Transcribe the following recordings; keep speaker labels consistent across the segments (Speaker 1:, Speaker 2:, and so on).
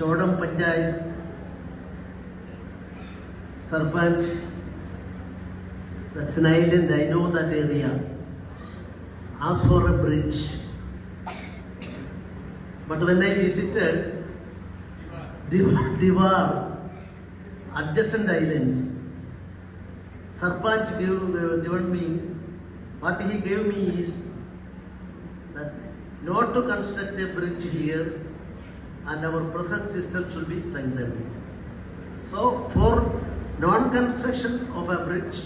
Speaker 1: Chodam Panchayat Sarpanch, that's an island, I know that area, asked for a bridge. But when I visited Diwar, adjacent island, Sarpanch given me, what he gave me is that not to construct a bridge here and our present system should be strengthened. So for non-construction of a bridge,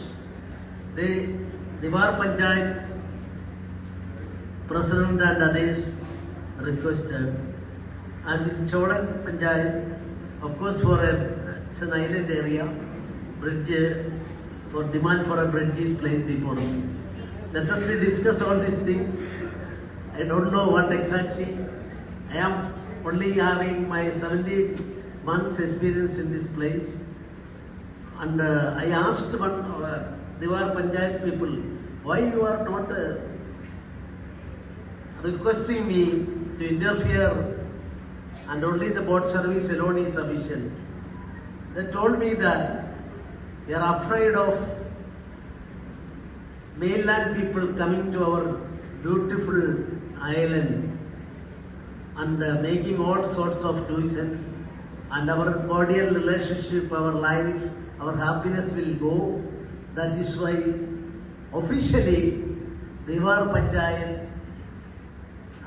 Speaker 1: the Diwar Panchayat President and others requested, and in Chodam Panchayat, of course it's an island area, bridge, for demand for a bridge is placed before me. Let us discuss all these things. I don't know what exactly. I am only having my 70 months experience in this place. And I asked one Diwar Panchayat people, why you are not requesting me to interfere and only the boat service alone is sufficient. They told me that they are afraid of mainland people coming to our beautiful island and making all sorts of nuisance, and our cordial relationship, our life, our happiness will go. That is why officially Diwar Panchayat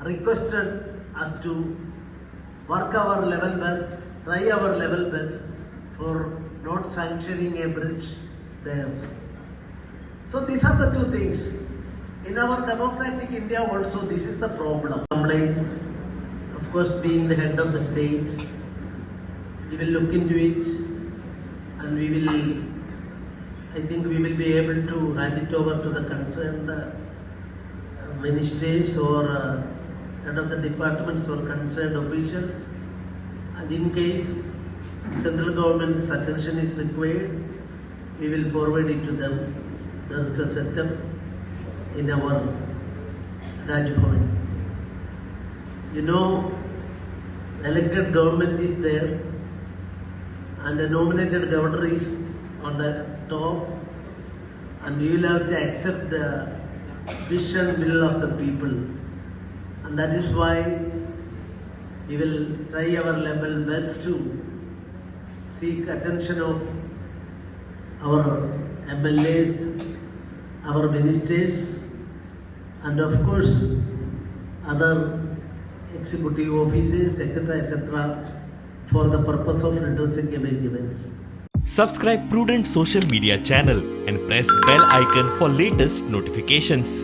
Speaker 1: requested us to work our level best, try our level best for not sanctioning a bridge there. So these are the two things. In our democratic India also this is the problem. Complaints, of course being the head of the state, we will look into it and we will, I think we will be able to hand it over to the concerned ministers or head of the departments or concerned officials, and in case central government's attention is required, we will forward it to them. There is a setup in our Rajbhavan. You know, elected government is there and a nominated governor is on the top, and we will have to accept the wish and will of the people. And that is why we will try our level best to seek attention of our MLAs, our ministers, and of course other executive officers, etc., for the purpose of redressing event events.
Speaker 2: Subscribe Prudent social media channel and press bell icon for latest notifications.